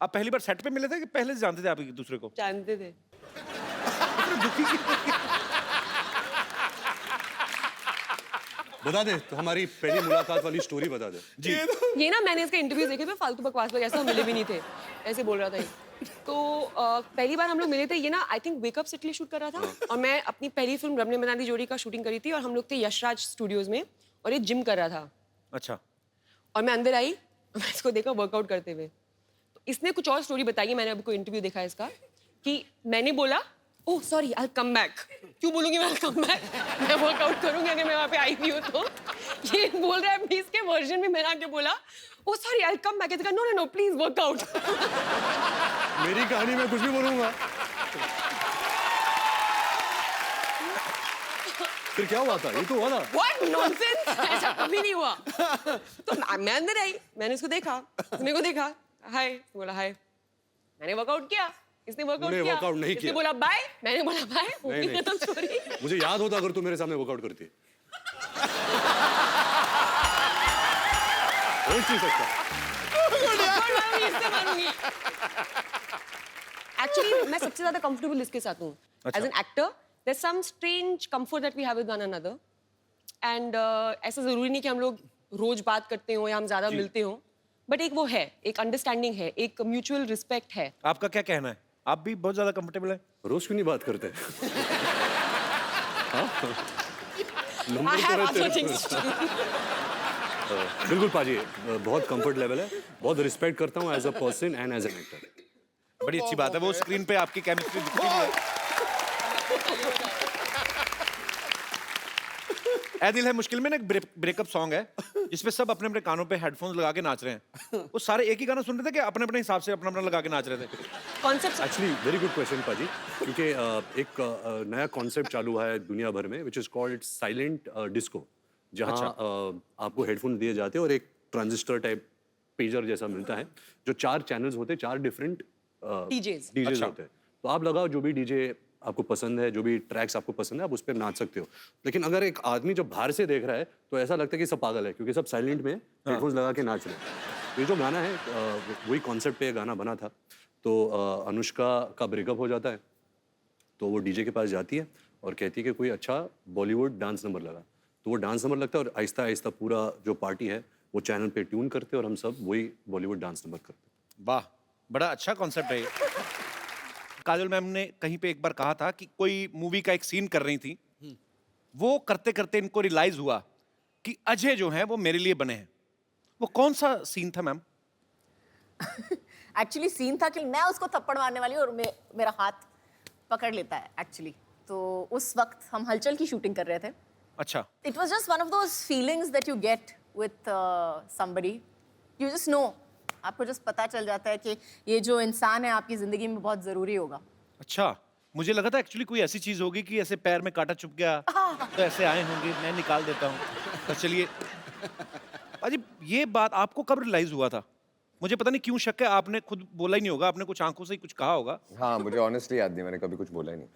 आप पहली बार सेट पे मिले थे कि पहले से जानते थे आप एक दूसरे को? जानते थे। बता दे तो हमारी पहली मुलाकात वाली स्टोरी बता दे। जी। ये ना मैंने इसके इंटरव्यू देखे थे, फालतू बकवास वगैरह ऐसा मिले भी नहीं थे, ऐसे बोल रहा था ये। तो पहली बार हम लोग मिले थे, ये ना I think wake up city shoot कर रहा था और मैं अपनी पहली फिल्म रब ने बना दी जोड़ी का शूटिंग करी थी और हम लोग थे यशराज स्टूडियोज में और ये जिम कर रहा था अच्छा। और मैं अंदर आई, मैं इसको देखा वर्कआउट करते हुए। तो इसने कुछ और स्टोरी बताई है, मैंने अभी कोई इंटरव्यू देखा है इसका, कि मैंने बोला oh sorry I come back. क्यों बोलूंगी मैं कम बैक, मैं वर्कआउट करूंगी अगर मैं वहां पे आई हुई हूँ तो। ये बोल रहा है अपनी इसके वर्जन में, मैंने आके बोला oh sorry I come back. No no no please workout. मेरी कहानी में कुछ भी बोलूंगा। फिर क्या हुआ था? ये तो हुआ था। What nonsense! ऐसा कभी नहीं हुआ। तो मैं अंदर आई, मैंने इसको देखा, मेरे को देखा, हाय, बोला हाय। मैंने वर्कआउट किया, इसने वर्कआउट तूने किया। वर्कआउट नहीं इसने किया। बोला बाय, मैंने बोला बाय। नहीं, नहीं। खत्म स्टोरी। मुझे याद होता अगर तू मेरे सामने वर्कआउट करती। हो नहीं सकता। Actually, मैं सबसे ज्यादा कंफर्टेबल इसके साथ हूँ। अच्छा। As an actor, there's some strange comfort that we have with one another. And ऐसा जरूरी नहीं कि हम लोग रोज बात करते हो या हम ज्यादा मिलते हो, बट एक वो है, एक अंडरस्टैंडिंग है, एक म्यूचुअल रिस्पेक्ट है। आपका क्या कहना है? आप भी बहुत ज्यादा कंफर्टेबल हैं? रोज क्यों नहीं बात करते? हाँ? I नंबर have तो है other तेरे things to do. पास। बिल्कुल पाजी, बहुत कंफर्ट लेवल है, बहुत रिस्पेक्ट करता हूँ as a person and as an actor. बड़ी अच्छी बात है, वो स्क्रीन पे आपकी केमिस्ट्री दिखती है। ऐ दिल है मुश्किल में ना एक ब्रेकअप सॉन्ग है जिसपे सब अपने अपने कानों पे हेडफोन्स लगा के नाच रहे हैं। वो सारे एक ही गाना सुन रहे थे कि अपने अपने हिसाब से अपना अपना लगा के नाच रहे थे? Concept actually very good question पाजी, क्योंकि एक नया कॉन्सेप्ट चालू हुआ है दुनिया भर में which is called silent disco, जहाँ आपको हेडफोन दिए जाते हैं और एक ट्रांजिस्टर टाइप पेजर जैसा मिलता है, जो 4 चैनल्स होते हैं, 4 डिफरेंट DJs. डीजेस होते हैं। तो आप लगाओ जो भी डीजे आपको पसंद है, जो भी ट्रैक्स आपको पसंद है, आप उस पर नाच सकते हो। लेकिन अगर एक आदमी जब बाहर से देख रहा है तो ऐसा लगता है कि सब पागल है, क्योंकि सब साइलेंट में हेडफोन्स लगा के नाच रहे हैं। तो ये जो गाना है वही कॉन्सेप्ट पे ये गाना बना था। तो अनुष्का का ब्रेकअप हो जाता है, तो वो डीजे के पास जाती है और कहती है कि कोई अच्छा बॉलीवुड डांस नंबर लगा। तो वो डांस नंबर लगता है और आहिस्ता आहिस्ता पूरा जो पार्टी है वो चैनल पे ट्यून करते हैं और हम सब वही बॉलीवुड डांस नंबर करते हैं। वाह, बड़ा अच्छा कॉन्सेप्ट है ये। काजल मैम ने कहीं पे एक बार कहा था कि कोई मूवी का एक सीन कर रही थी, वो करते करते इनको रियलाइज हुआ कि अजय जो है वो मेरे लिए बने हैं। वो कौन सा सीन था मैम? एक्चुअली सीन था कि मैं उसको थप्पड़ मारने वाली हूँ और मेरा हाथ पकड़ लेता है एक्चुअली। तो उस वक्त हम हलचल की शूटिंग कर रहे थे। अच्छा। It was just one of those feelings that you get with somebody, you just know, आपको जस्ट पता चल जाता है कि ये जो इंसान है आपकी जिंदगी में बहुत जरूरी होगा। अच्छा, मुझे लगा था एक्चुअली कोई ऐसी चीज होगी कि ऐसे पैर में कांटा चुभ गया तो ऐसे आए होंगे, मैं निकाल देता हूँ। तो चलिए अजी, ये बात आपको कब रियलाइज हुआ था? मुझे पता नहीं क्यों शक है, आपने खुद बोला ही नहीं होगा, आपने कुछ आंखों से ही कुछ कहा होगा। हाँ, मुझे ऑनेस्टली याद नहीं, मैंने कभी कुछ बोला ही नहीं।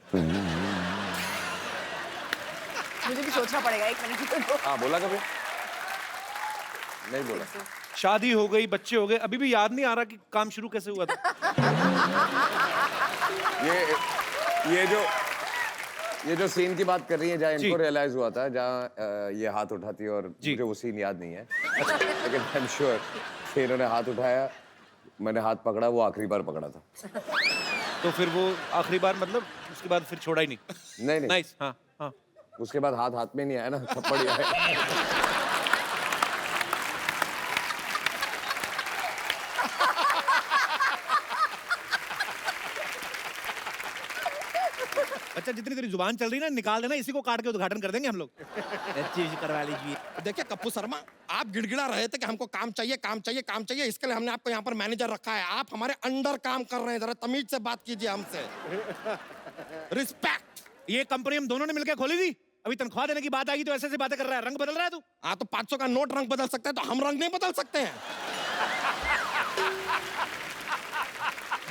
मुझे भी सोचना पड़ेगा एक मिनट। हाँ, बोला कभी नहीं बोला। शादी हो गई, बच्चे हो गए, अभी भी याद नहीं आ रहा कि काम शुरू कैसे हुआ था। ये जो सीन की बात कर रही है, जहाँ इनको रियलाइज हुआ था, जहाँ ये हाथ उठाती है और मुझे वो सीन याद नहीं है, लेकिन आई एम श्योर कि इन्होंने हाथ उठाया, मैंने हाथ पकड़ा, वो आखिरी बार पकड़ा था। तो फिर वो आखिरी बार मतलब उसके बाद फिर छोड़ा ही नहीं? नहीं नहीं, नाइस। हाँ हाँ। उसके बाद हाथ हाथ में नहीं आया ना, थप्पड़ ही आया। अच्छा, जितनी तेरी जुबान चल रही है ना, निकाल देना, इसी को काट के उद्घाटन कर देंगे हम लोग। चीज करवा लीजिए। देखिए कप्पू शर्मा, आप गिड़गिड़ा रहे थे कि हमको काम चाहिए, काम चाहिए, काम चाहिए, इसके लिए हमने आपको यहाँ पर मैनेजर रखा है। आप हमारे अंडर काम कर रहे हैं, जरा तमीज से बात कीजिए हमसे। रिस्पेक्ट। ये कंपनी हम दोनों ने मिलकर खोली थी, अभी तनख्वाह देने की बात आएगी तो ऐसे ऐसे बातें कर रहा है, रंग बदल रहा है तू। हाँ, तो 500 का नोट रंग बदल सकते हैं, तो हम रंग नहीं बदल सकते हैं।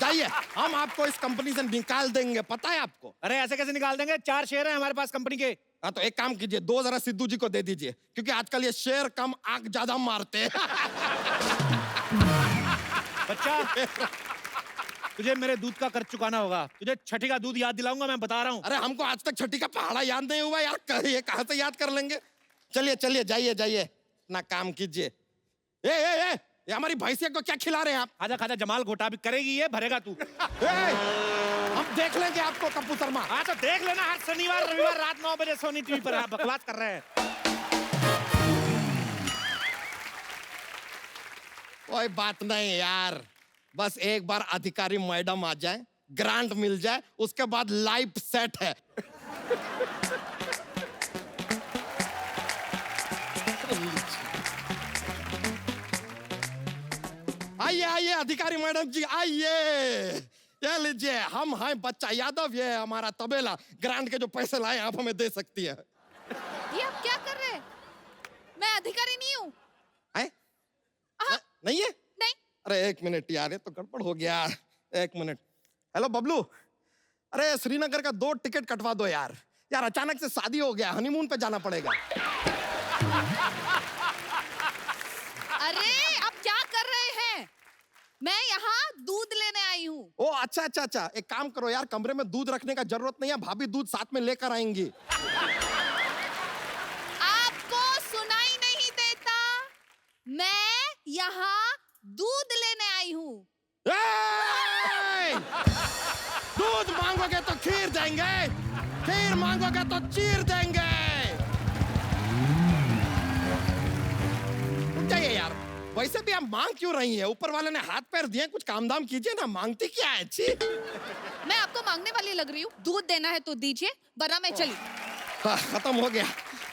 जाइए, हम आपको इस कंपनी से निकाल देंगे, पता है आपको? अरे ऐसे कैसे निकाल देंगे? 4 शेयर हैं हमारे पास कंपनी के। हाँ, तो एक काम कीजिए, 2 जरा सिद्धू जी को दे दीजिए, क्योंकि आजकल ये शेर कम आग ज्यादा मारते हैं। बच्चा तुझे मेरे दूध का कर्ज चुकाना होगा। तुझे छठी का दूध याद दिलाऊंगा, मैं बता रहा हूँ। अरे हमको आज तक छठी का पहाड़ा याद नहीं हुआ यार, ये कहाँ से याद कर लेंगे। चलिए चलिए, जाइए जाइए, ना काम कीजिए। ए, ये हमारी भैंसिया को क्या खिला रहे हैं आप? खाजा खाजा जमाल घोटा भी करेगी ये, भरेगा तू। हम देख लेंगे आपको कप्पू शर्मा। हाँ तो देख लेना, हर शनिवार रविवार रात 9 बजे सोनी टीवी पर। आप बकवास कर रहे हैं। कोई बात नहीं यार, बस एक बार अधिकारी मैडम आ जाए, ग्रांट मिल जाए, उसके बाद लाइफ सेट है। आइए आइए अधिकारी मैडम जी, आइए। ये लीजिए, हम हैं बच्चा यादव, ये हमारा तबेला। ग्रांट के जो पैसे लाए आप हमें दे सकती है। ये आप क्या कर रहे हैं? मैं अधिकारी नहीं हूँ। नहीं है? नहीं। अरे एक मिनट यार, ये तो गड़बड़ हो गया। एक मिनट। हेलो बबलू, अरे श्रीनगर का 2 टिकट कटवा दो यार। यार अचानक से शादी हो गया, हनीमून पे जाना पड़ेगा। अरे आप क्या कर रहे हैं? मैं यहाँ दूध लेने आई हूँ। ओ अच्छा अच्छा अच्छा, एक काम करो यार, कमरे में दूध रखने का जरूरत नहीं है, भाभी दूध साथ में लेकर आएंगी। आपको सुनाई नहीं देता? मैं यहाँ दूध लेने आई हूँ। दूध मांगोगे तो खीर देंगे, खीर मांगोगे तो चीर देंगे। चाहिए यार, वैसे भी आप मांग क्यों रही है? ऊपर वाले ने हाथ पैर दिए, कुछ काम धाम कीजिए ना, मांगती क्या है? छी। मैं आपको मांगने वाली लग रही हूँ? दूध देना है तो दीजिए, वरना मैं चली। खत्म हो गया।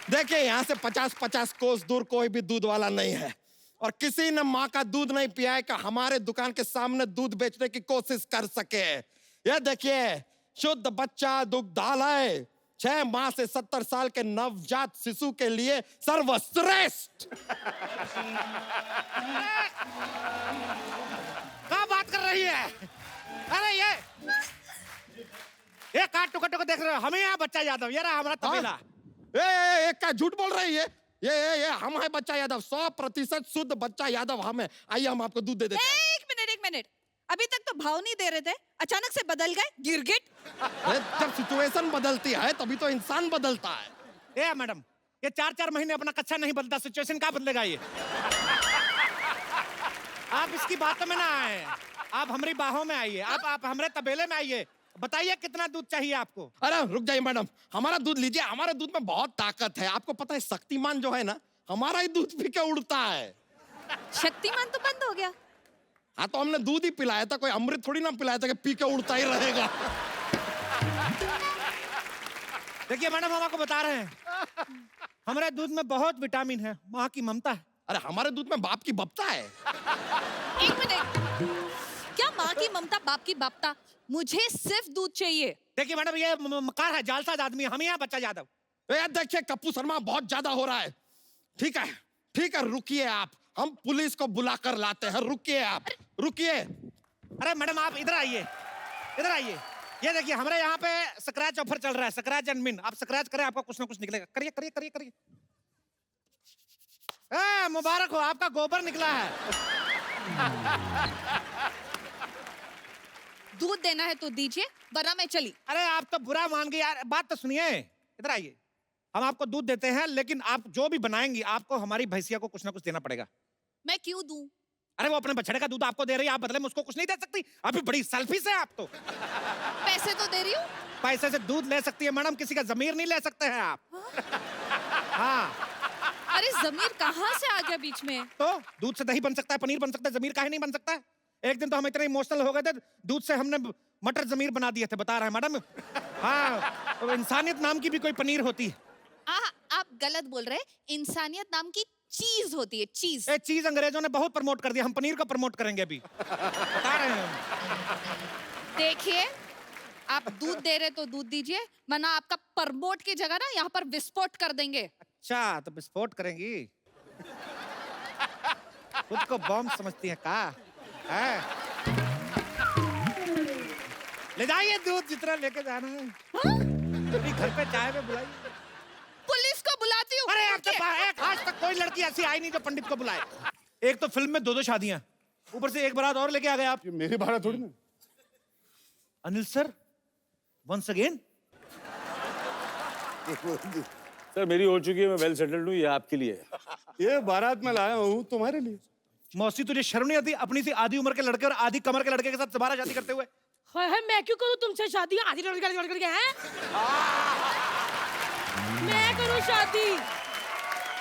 देखिए यहाँ से 50-50 कोस दूर कोई भी दूध वाला नहीं है, और किसी ने माँ का दूध नहीं पिया है कि हमारे दुकान के सामने दूध बेचने की कोशिश कर सके। ये देखिए, शुद्ध बच्चा दुग्धालय, 6 माह से 70 साल के नवजात शिशु के लिए सर्वश्रेष्ठ। क्या बात कर रही है? अरे ये काट टुकड़ देख रहे हो? हमें यहाँ बच्चा यादव, ये रहा हमारा तबेला। ए, क्या झूठ बोल रही है? ये हम है बच्चा यादव, 100% शुद्ध बच्चा यादव हम है। आइए हम आपको दूध दे देते हैं। एक मिनट, अभी तक तो भाव नहीं दे रहे थे, अचानक से बदल गए गिरगिट। जब सिचुएशन बदलती है तभी तो इंसान बदलता है। ए मैडम, ये 4-4 महीने अपना कच्चा नहीं बदलता, सिचुएशन क्या बदलेगा ये? आप इसकी बातों में ना आए, आप हमारी बाहों में आइए, आप हमारे तबेले में आइए। बताइए कितना दूध चाहिए आपको? अरे रुक जाइए मैडम, हमारा दूध लीजिए। हमारे दूध में बहुत ताकत है। आपको पता है शक्तिमान जो है ना, हमारा ही दूध पी के उड़ता है। शक्तिमान तो बंद हो गया। हाँ तो हमने दूध ही पिलाया था, कोई अमृत थोड़ी ना पिलाया था कि पी के उड़ता ही रहेगा। देखिए मैडम, हम आपको बता रहे हैं, हमारे दूध में बहुत विटामिन है, माँ की ममता है। अरे हमारे दूध में बाप की बपता है। एक मिनट, क्या माँ की ममता बाप की बापता? मुझे सिर्फ दूध चाहिए। देखिए मैडम, ये मकार है, जालसाज आदमी, हम यहाँ बच्चा यादव। देखिए कप्पू शर्मा, बहुत ज्यादा हो रहा है। ठीक है, रुकिए आप, हम पुलिस को बुलाकर लाते हैं। रुकिए आप, रुकिए। अरे मैडम आप इधर आइए, इधर आइए। ये देखिए हमारे यहाँ पे स्क्रैच ऑफर चल रहा है, स्क्रैच एंड विन। आप स्क्रैच करें, आपको कुछ ना कुछ निकलेगा। करिए करिए करिए करिए। मुबारक हो, आपका गोबर निकला है। दूध देना है तो दीजिए, वरना मैं चली। अरे आप तो बुरा मान गए यार, बात तो सुनिए। इधर आइए, हम आपको दूध देते हैं, लेकिन आप जो भी बनाएंगी आपको हमारी भैंसिया को कुछ ना कुछ देना पड़ेगा। मैं क्यों दूं? अरे वो अपने बछड़े का दूध आपको दे रही है, आप बदले में उसको कुछ नहीं दे सकती? अभी बड़ी सेल्फिश है आप तो। पैसे तो दे रही हूँ। पैसे से दूध ले सकती है मैडम, किसी का जमीर नहीं ले सकते हैं आप। हाँ अरे जमीर कहाँ से आ गया बीच में? तो दूध से दही बन सकता है, पनीर बन सकता है, जमीर काहे नहीं बन सकता है? एक दिन तो हम इतने इमोशनल हो गए थे, दूध से हमने मटर जमीर बना दिए थे, बता रहे हैं मैडम। हाँ, तो इंसानियत नाम की भी कोई पनीर होती है। आप गलत बोल रहे हैं। इंसानियत नाम की चीज होती है, चीज। चीज अंग्रेजों ने बहुत प्रमोट कर दिया, हम पनीर को प्रमोट करेंगे अभी, बता रहे हैं। देखिए, आप दूध दे रहे तो दूध दीजिए, वरना आपका प्रमोट की जगह ना यहाँ पर विस्फोट कर देंगे। अच्छा तो विस्फोट करेंगी? खुद को बॉम्ब समझती है का? है? ले जाइए दूध जितना लेके जाना है। अभी घर पे चाय पे बुलाइए। पुलिस को बुलाती हूँ। अरे एक आज तक कोई लड़की ऐसी आई नहीं जो पंडित को बुलाए। एक तो फिल्म में 2-2 शादियां, ऊपर से एक बारात और लेके आ गए आप। ये मेरी बारात थोड़ी ना। Anil sir, once again. Sir मेरी हो चुकी है, मैं वेल सेटल्ड हूँ, ये आपके लिए है। ये बारात में लाया हूँ तुम्हारे लिए। मौसी तुझे शर्म नहीं आती अपनी सी आधी उम्र के लड़के और आधी कमर के लड़के के साथ दोबारा शादी करते हुए? हाय मैं क्यों करूं तुमसे शादी? आधी लड़के हैं? मैं करूं शादी?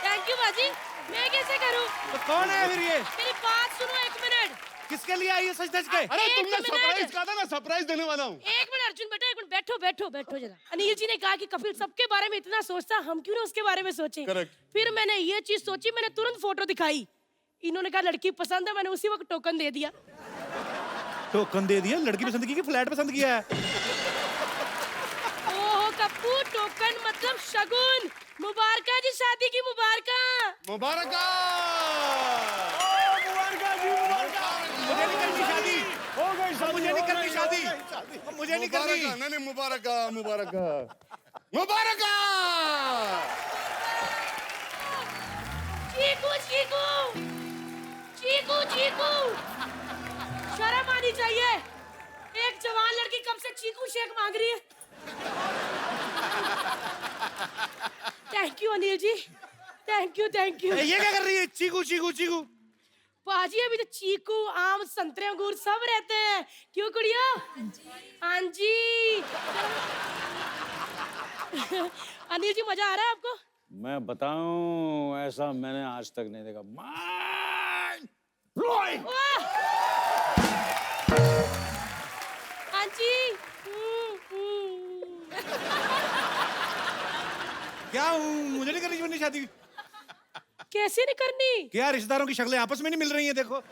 थैंक यू बाजी। मैं कैसे करूं? तो कौन है फिर ये? मेरी बात सुनो एक मिनट। किसके लिए आई है सच धज के? अरे एक तुमने मिनट। सरप्राइज कहा था ना, सरप्राइज देने वाला हूँ। एक मिनट अर्जुन बेटा, एक मिनट बैठो बैठो बैठो जरा। अनिल जी ने कहा कि कपिल सबके बारे में इतना सोचता, हम क्यों ना उसके बारे में सोचें। Correct. फिर मैंने ये चीज सोची, मैंने तुरंत फोटो दिखाई। इन्होंने कहा लड़की पसंद है, मैंने उसी वक्त टोकन दे दिया। टोकन दे दिया? लड़की पसंद की कि फ्लैट पसंद किया है? ओहो कप्पू, टोकन मतलब शगुन। मुबारका जी, शादी की मुबारका। मुबारका। मुझे नहीं करनी शादी। हो गई शादी, मुझे नहीं करनी शादी। मुझे नहीं करनी। मुबारका, नहीं मुबारका, मुबारका, मुबारका। चीकू चीकू चीकू चीकू, शर्म आनी चाहिए। एक जवान लड़की कब से चीकू शेक मांग रही है। Thank you Anil ji, thank you thank you. ये क्या कर रही है? चीकू चीकू चीकू। पाजी अभी तो चीकू, आम, संतरे, अंगूर सब रहते हैं। क्यों कुड़िया? हाँ जी। अनिल जी मजा आ रहा है आपको? मैं बताऊं, ऐसा मैंने आज तक नहीं देखा। Mind blowing! वाह! हाँ जी। क्या हूँ? मुझे नहीं करनी जीवन शादी। कैसे नहीं करनी? क्या रिश्तेदारों की शक्लें आपस में नहीं मिल रही हैं? देखो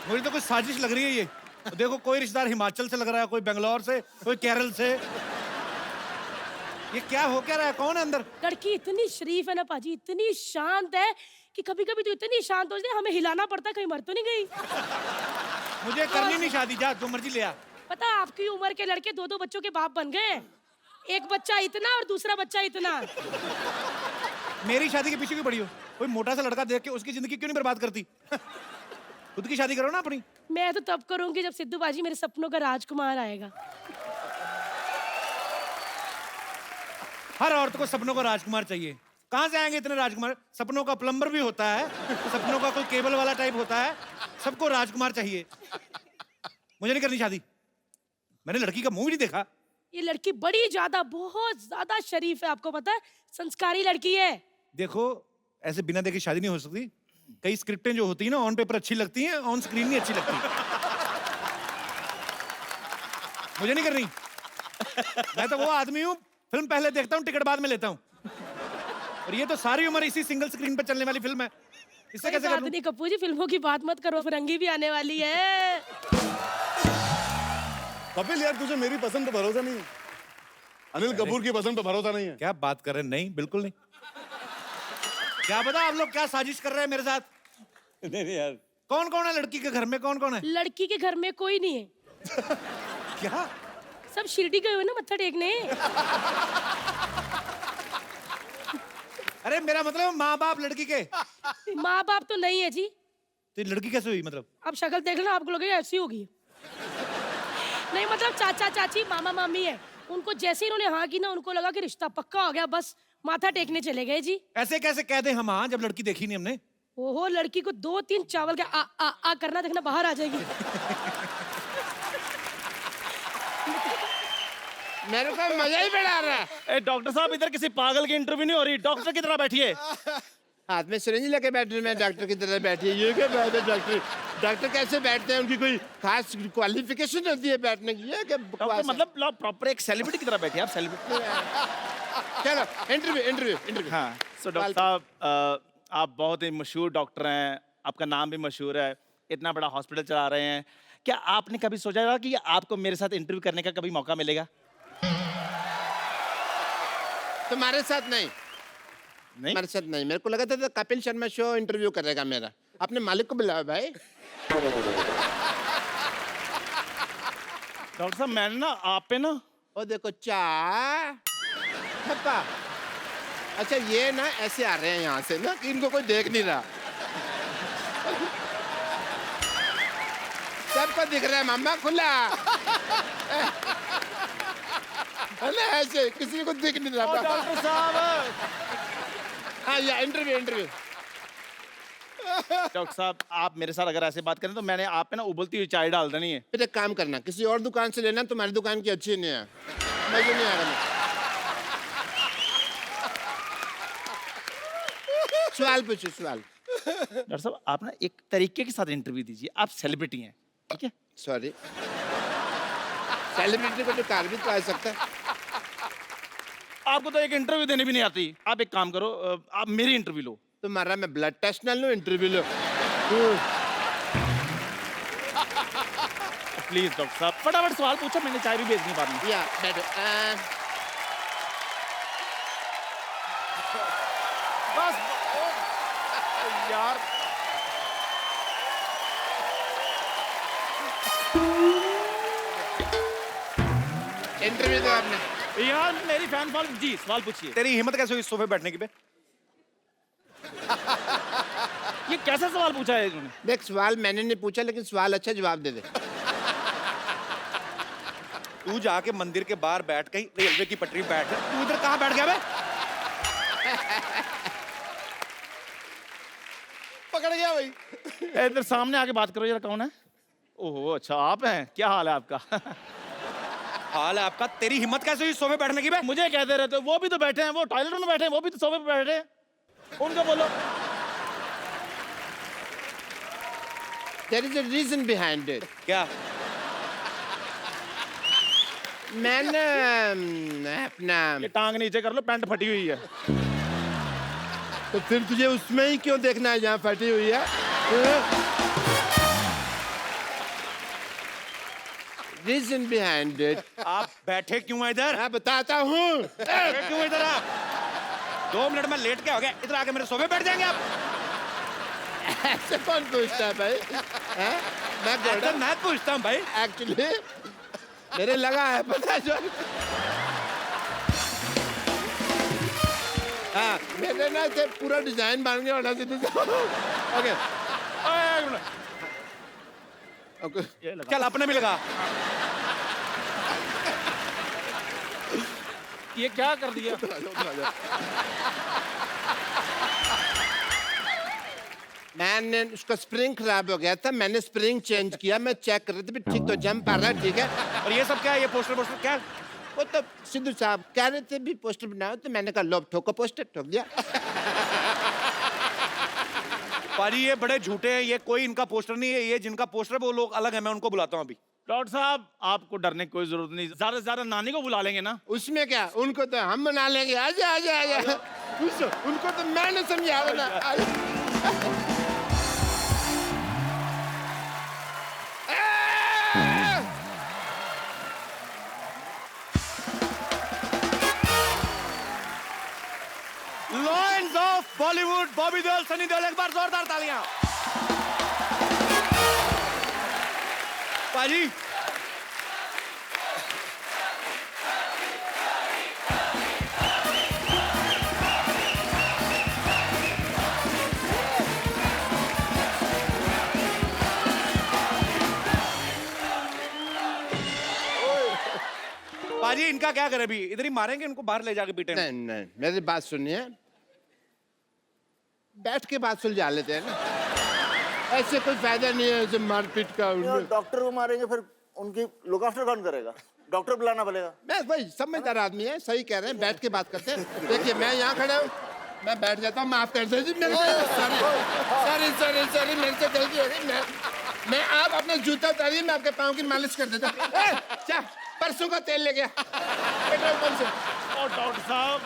मुझे तो कोई साजिश लग रही है ये। देखो कोई रिश्तेदार हिमाचल से लग रहा है, कोई बेंगलोर से, कोई केरल से। ये क्या हो क्या रहा है? कौन है अंदर? लड़की इतनी शरीफ है ना पाजी, इतनी शांत है कि कभी कभी तो इतनी शांत हो जाती है, हमें हिलाना पड़ता है कहीं मर तो नहीं गई। मुझे करनी नहीं शादी, जा जो मर्जी ले आ। पता है आपकी उम्र के लड़के दो दो बच्चों के बाप बन गए। एक बच्चा इतना और दूसरा बच्चा इतना। मेरी शादी के पीछे क्यों पड़ी हो? कोई मोटा सा लड़का देख के उसकी जिंदगी क्यों नहीं बर्बाद करती? खुद की शादी करो ना अपनी। मैं तो तब करूंगी जब सिद्धू बाजी मेरे सपनों का राजकुमार आएगा। हर औरत को सपनों का राजकुमार चाहिए। कहाँ से आएंगे इतने राजकुमार? सपनों का प्लम्बर भी होता है, सपनों का कोई केबल वाला टाइप होता है, सबको राजकुमार चाहिए। मुझे नहीं करनी शादी। मैंने लड़की का मुंह ही नहीं देखा। ये लड़की बड़ी ज्यादा, बहुत ज्यादा शरीफ है, आपको पता है, संस्कारी लड़की है। देखो ऐसे बिना देखे शादी नहीं हो सकती। कई स्क्रिप्टें जो होती है ना ऑन पेपर अच्छी लगती हैं, ऑन स्क्रीन नहीं अच्छी लगती। मुझे नहीं करनी। मैं तो वो आदमी हूँ, फिल्म पहले देखता हूँ, टिकट बाद में लेता हूँ। और ये तो सारी उम्र इसी सिंगल स्क्रीन पर चलने वाली फिल्म है, इससे कैसे कर लूं? नहीं कपूर जी, फिल्मों की बात मत करो, फिरंगी भी आने वाली है। कपिल यार, तुझे मेरी पसंद पे भरोसा नहीं है? अनिल कपूर की पसंद पे भरोसा नहीं है? क्या बात कर रहे हैं? नहीं, बिल्कुल नहीं। क्या पता आप लोग क्या साजिश कर रहे हैं मेरे साथ? नहीं यार। कौन कौन है लड़की के घर में? कौन कौन है? लड़की के घर में कोई नहीं है। क्या? सब शिरडी गए हुए ना मत्था टेकने। अरे मेरा मतलब माँ बाप लड़की के। माँ बाप तो नहीं है जी। तो ये लड़की कैसे हुई मतलब? अब शक्ल देख लेना, आपको लगेगा ऐसी होगी। नहीं मतलब चाचा चाची मामा मामी है, उनको जैसे ही इन्होंने हाँ की ना, उनको लगा कि रिश्ता पक्का हो गया, बस माथा टेकने चले गए जी। ऐसे कैसे कह दे हम हाँ, जब लड़की देखी नहीं हमने? ओहो, लड़की को 2-3 चावल का आ करना, देखना बाहर आ जाएगी। मेरे को मजा ही बड़ा आ रहा है। डॉक्टर साहब, इधर किसी पागल की इंटरव्यू नहीं हो रही, डॉक्टर की तरह बैठिए। हाथ में सिरिंज लेके बैठे, मैं डॉक्टर की तरह बैठी है। ये क्या बात है? डॉक्टर कैसे बैठते हैं? उनकी कोई खास क्वालिफिकेशन होती है बैठने की? ये क्या डॉक्टर मतलब प्रॉपर एक सेलिब्रिटी की तरह बैठिए आप, सेलिब्रिटी। चलो इंटरव्यू। हाँ, सो डॉक्टर साहब, आप बहुत ही मशहूर डॉक्टर हैं, आपका नाम भी मशहूर है, इतना बड़ा हॉस्पिटल चला रहे हैं। क्या आपने कभी सोचा होगा कि आपको मेरे साथ इंटरव्यू करने का कभी मौका मिलेगा? तुम्हारे साथ नहीं? मेरे साथ नहीं। मेरे को लगा था कपिल शर्मा शो इंटरव्यू करेगा मेरा। अपने मालिक को बुलाओ भाई। डॉक्टर साहब, मैंने ना आप पे ना, ओ देखो थप्पा। अच्छा ये ना ऐसे आ रहे हैं यहाँ से ना कि इनको कोई देख नहीं रहा। सब सबको दिख रहा है मामा खुला है ना, ऐसे किसी को दिख नहीं रहा। डॉक्टर साहब, हाँ या इंटरव्यू डॉक्टर साहब आप मेरे साथ अगर ऐसे बात करें तो मैंने आप पे ना उबलती हुई चाय डाल देनी है। फिर एक काम करना, किसी और दुकान से लेना, तुम्हारी दुकान की अच्छी नहीं है, मजा नहीं आ रहा। सवाल पूछो सवाल। डॉक्टर साहब आप ना एक तरीके के साथ इंटरव्यू दीजिए, आप सेलिब्रिटी हैं, ठीक है? सॉरी, सेलिब्रिटी को तो कार भी तो आ सकता है। आपको तो एक इंटरव्यू देने भी नहीं आती। आप एक काम करो, आप मेरी इंटरव्यू लो। तुम्हारा मैं ब्लड टेस्ट ना लूं, इंटरव्यू लो। प्लीज डॉक्टर साहब फटाफट सवाल पूछो, मैंने चाय भी भेजनी बाद में। या बैठो। बस यार, इंटरव्यू दो आपने। यार मेरी फैन फॉलोइंग। जी सवाल पूछिए। तेरी हिम्मत कैसे हुई इस सोफे बैठने की बे? ये कैसा सवाल पूछा है इन्होंने? देख, सवाल मैंने नहीं पूछा, लेकिन सवाल अच्छा, जवाब दे दे। तू जाके मंदिर के बाहर बैठ, कहीं रेलवे की पटरी बैठ, तू इधर कहाँ बैठ गया बे? पकड़ गया भाई। इधर सामने आके बात करो जरा, कौन है? ओहो अच्छा आप हैं, क्या हाल है आपका? हाल है आपका? तेरी हिम्मत कैसे हुई इस सोफे बैठने की बे? मुझे कहते रहते हो, वो भी तो बैठे हैं, वो टॉयलेट में बैठे हैं, वो भी तो सोफे पे बैठे हैं, उनको बोलो। There is a reason behind it. क्या? मैंने अपना, ये टांग नीचे कर लो, पैंट फटी हुई है। तो फिर तुझे उसमें ही क्यों देखना है जहाँ फटी हुई है? Reason behind it. आप बैठे क्यों हैं इधर? मैं बताता हूँ। बैठे क्यों हैं इधर आप? 2 मिनट में लेट के हो गया, इधर आके मेरे सोफे बैठ जाएंगे आप? ऐसे कौन पूछता है भाई? हैं? मैं ऐसा मैं पूछता हूँ भाई। एक्चुअली मेरे लगा है, पता जो। हाँ, मेरे ना से पूरा डिजाइन बन गया होना से। ओके ओके, चल अपने भी लगा। ये क्या कर दिया? मैंने उसका स्प्रिंग खराब हो गया था, मैंने स्प्रिंग चेंज किया, मैं चेक कर रहा था, ठीक तो जंप आ रहा है, ठीक है। और ये सब क्या है? ये पोस्टर पोस्टर क्या? वो तो सिद्धू साहब कह रहे थे भी पोस्टर बनाओ, तो मैंने कहा लो ठोको पोस्टर, ठोक दिया। पाजी ये बड़े झूठे हैं, ये कोई इनका पोस्टर नहीं है, ये जिनका पोस्टर है वो लोग अलग है, मैं उनको बुलाता हूँ अभी। डॉक्टर साहब आपको डरने की कोई जरूरत नहीं, ज्यादा से ज्यादा नानी को बुला लेंगे ना। उसमें क्या, उनको तो हम मना लेंगे। आजा आजा आजा, उनको तो मैंने समझा ना। लॉयंस ऑफ बॉलीवुड, बॉबी देओल, सनी देओल, एक बार जोरदार तालियां। पाजी पाजी इनका क्या करें अभी? इधर ही मारेंगे इनको, बाहर ले जाके पीटेंगे। नहीं नहीं, मेरी बात सुनिए, बैठ के बात सुलझा लेते हैं ना, ऐसे कोई फायदा नहीं है ऐसे मारपीट का। डॉक्टर को मारेंगे फिर उनकी लुक आफ्टर कौन करेगा? डॉक्टर बुलाना पड़ेगा। मैं भाई समझदार आदमी है, सही कह रहे हैं, बैठ के बात करते हैं। देखिए मैं यहाँ खड़ा हूँ, मैं बैठ जाता हूँ, माफ कर दीजिए मेरे सॉरी सॉरी सॉरी, मेरे से गलती हो गई। मैं आप अपना जूता उतारिए, मैं आपके पाँव की मालिश कर देता हूँ। क्या परसों का तेल ले गया पेट्रोल पंप से? और डॉक्टर साहब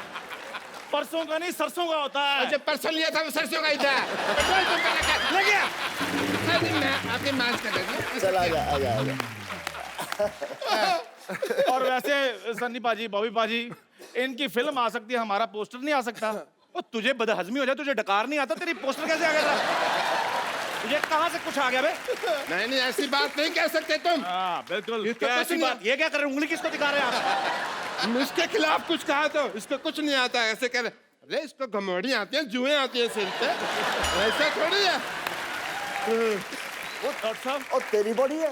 परसों का नहीं सरसों का होता है। जब परसों लिया था वो सरसों का ही था, पेट्रोल पंप का ले गया। मैं आपकी मालिश कर देता हूँ। चल आजा आजा आजा। और वैसे सन्नी पाजी, बॉबी पाजी, इनकी फिल्म आ सकती है, हमारा पोस्टर नहीं आ सकता। ओ तुझे बदहजमी हो जाए, तुझे डकार नहीं आता, तेरी पोस्टर कैसे आ गया था? तुझे कहाँ से कुछ आ गया बे? नहीं नहीं, ऐसी बात नहीं कह सकते तुम। हाँ बिल्कुल। क्या ऐसी बात? ये क्या कर रहे हैं? उंगली किसको दिखा रहे हैं आप? इसके खिलाफ कुछ कहा तो इसको कुछ नहीं आता, ऐसे कह रहे, अरे इसको घमौड़ी आती है, जुएं आती है सिर पे, ऐसा थोड़ी है। डॉक्टर साहब और तेरी बॉडी है